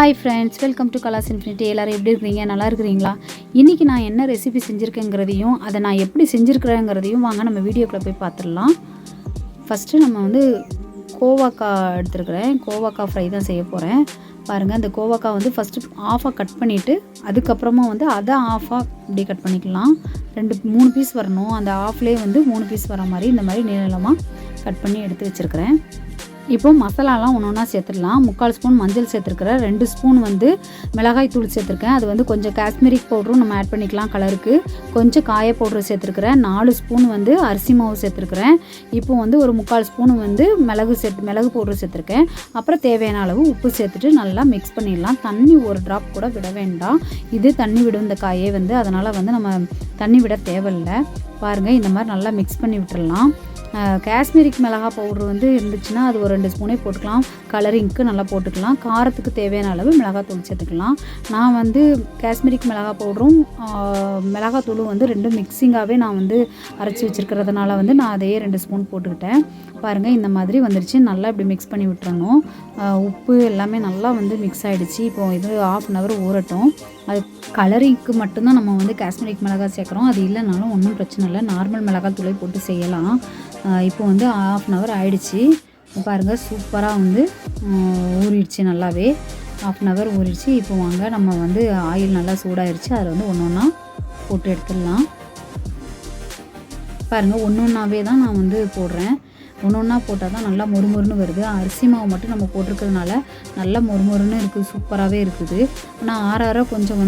Hi friends, welcome to Kalas infinity. எல்லோரும் எப்படி இருக்கிறீங்க? நல்லா இருக்கிறீங்களா? இன்றைக்கி நான் என்ன ரெசிபி செஞ்சுருக்கேங்கிறதையும் அதை நான் எப்படி செஞ்சுருக்கிறேங்கிறதையும் வாங்க நம்ம வீடியோக்குள்ளே போய் பார்த்துடலாம். ஃபஸ்ட்டு நம்ம கோவக்காய் எடுத்துருக்கிறேன். கோவக்காய் ஃப்ரை தான் செய்ய போகிறேன். பாருங்கள், அந்த கோவக்காய் ஃபஸ்ட்டு ஆஃபாக கட் பண்ணிவிட்டு அதுக்கப்புறமா அதை ஆஃபாக இப்படி கட் பண்ணிக்கலாம். 2-3 பீஸ் வரணும். அந்த ஆஃப்லேயே 3 பீஸ் வர மாதிரி இந்த மாதிரி நீளமாக கட் பண்ணி எடுத்து வச்சுருக்கிறேன். இப்போ மசாலாலாம் ஒன்று ஒன்றா சேர்த்துடலாம். 3/4 ஸ்பூன் மஞ்சள் சேர்த்துருக்கிறேன். 2 ஸ்பூன் மிளகாய் தூள் சேர்த்துருக்கேன். அது கொஞ்சம் காஷ்மீரிக் பவுடரும் நம்ம ஆட் பண்ணிக்கலாம் கலருக்கு. கொஞ்சம் காய பவுட்ரு சேர்த்துருக்கிறேன். 4 ஸ்பூன் அரிசி மாவு சேர்த்துருக்கிறேன். இப்போ ஒரு 3/4 ஸ்பூன் மிளகு பவுட்ரு சேர்த்துருக்கேன். அப்புறம் தேவையான அளவு உப்பு சேர்த்துட்டு நல்லா மிக்ஸ் பண்ணிடலாம். தண்ணி ஒரு ட்ராப் கூட விட வேண்டாம். இது தண்ணி விடும் இந்த காயே அதனால் நம்ம தண்ணி விட தேவையில்லை. பாருங்கள், இந்த மாதிரி நல்லா மிக்ஸ் பண்ணி விட்டுடலாம். காஷ்மீரிக் மிளகாய் பவுட்ரு இருந்துச்சுன்னா அது ஒரு 2 ஸ்பூனே போட்டுக்கலாம். கலரிங்க்கு நல்லா போட்டுக்கலாம். காரத்துக்கு தேவையான அளவு மிளகாய் தூள் சேர்த்துக்கலாம். நான் காஷ்மீரிக் மிளகாய் பவுடரும் மிளகாய் தூளும் ரெண்டும் மிக்சிங்காகவே நான் அரைச்சி வச்சுருக்கிறதுனால நான் அதையே 2 ஸ்பூன் போட்டுக்கிட்டேன். பாருங்கள், இந்த மாதிரி வந்துருச்சு. நல்லா இப்படி மிக்ஸ் பண்ணி விட்டுறணும். உப்பு எல்லாமே நல்லா மிக்ஸ் ஆகிடுச்சு. இப்போ இது 1/2 அன் ஹவர் ஊறட்டும். அது கலரிங்க்கு மட்டும்தான் நம்ம காஷ்மீரிக் மிளகாய் சேர்க்குறோம். அது இல்லைனாலும் ஒன்றும் பிரச்சனை இல்லை. நார்மல் மிளகாய் தூளை போட்டு செய்யலாம். இப்போ 1/2 அன் ஹவர் ஆகிடுச்சு. பாருங்கள், சூப்பராக ஊறிடுச்சு. நல்லாவே 1/2 அன் ஹவர் ஊறிடுச்சு. இப்போ வாங்க நம்ம ஆயில் நல்லா சூடாகிடுச்சு. அதில் ஒன்று ஒன்றா போட்டு எடுத்துடலாம். பாருங்கள், ஒன்று ஒன்றாவே தான் நான் போடுறேன். ஒன்று ஒன்றா போட்டால் தான் நல்லா மொறுமொறுன்னு வருது. அரிசி மாவு மட்டும் நம்ம போட்டிருக்கிறதுனால நல்லா மொறுமொறுன்னு இருக்குது. சூப்பராகவே இருக்குது. ஆனால் ஆற கொஞ்சம்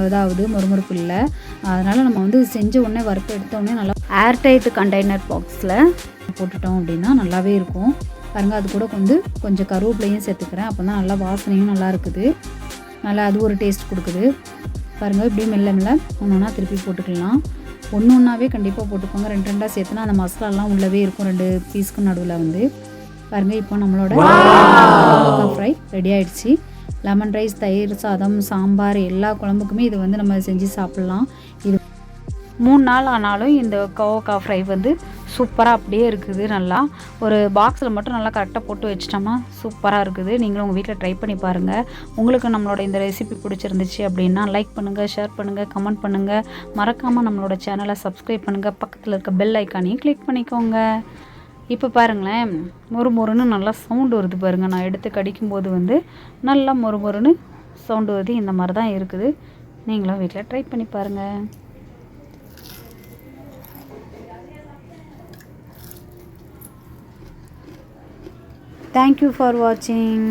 இதாவது மொறுமொறுப்பு இல்லை. அதனால் நம்ம செஞ்ச உடனே வறுப்பு எடுத்தோடனே நல்லா ஏர்டைட் கண்டெய்னர் பாக்ஸில் போட்டுட்டோம் அப்படின்னா நல்லாவே இருக்கும். பாருங்கள், அது கூட கொஞ்சம் கருவேப்பிலையும் சேர்த்துக்கிறேன். அப்போ தான் நல்லா வாசனையும் நல்லா இருக்குது. நல்லா அது ஒரு டேஸ்ட் கொடுக்குது. பாருங்கள், இப்படி மெல்ல மெல்ல ஒன்று ஒன்றா திருப்பி போட்டுக்கலாம். ஒன்று ஒன்றாவே கண்டிப்பாக போட்டுக்கோங்க. 2 சேர்த்துனா அந்த மசாலாலாம் உள்ளவே இருக்கும் 2 பீஸ்க்கு நடுவில். பாருங்கள், இப்போ நம்மளோட கோவக்காய் ஃப்ரை ரெடி ஆகிடுச்சு. லெமன் ரைஸ், தயிர் சாதம், சாம்பார் எல்லா குழம்புக்குமே இது நம்ம செஞ்சு சாப்பிட்லாம். இது 3 நாள் ஆனாலும் இந்த கோவக்காய் ஃப்ரை சூப்பராக அப்படியே இருக்குது. நல்லா ஒரு பாக்ஸில் மட்டும் நல்லா கரெக்டாக போட்டு வச்சிட்டோம்னா சூப்பராக இருக்குது. நீங்களும் உங்கள் வீட்டில் ட்ரை பண்ணி பாருங்கள். உங்களுக்கு நம்மளோட இந்த ரெசிபி பிடிச்சிருந்துச்சு அப்படின்னா லைக் பண்ணுங்கள், ஷேர் பண்ணுங்கள், கமெண்ட் பண்ணுங்கள். மறக்காமல் நம்மளோட சேனலை சப்ஸ்கிரைப் பண்ணுங்கள். பக்கத்தில் இருக்க பெல் ஐக்கானையும் கிளிக் பண்ணிக்கோங்க. இப்போ பாருங்களேன், மொறுமொறுன்னு நல்லா சவுண்டு வருது பாருங்கள். நான் எடுத்து கடிக்கும்போது நல்லா மொறுமொறுன்னு சவுண்டு வருது. இந்த மாதிரி தான் இருக்குது. நீங்களும் வீட்டில் ட்ரை பண்ணி பாருங்கள். Thank you for watching.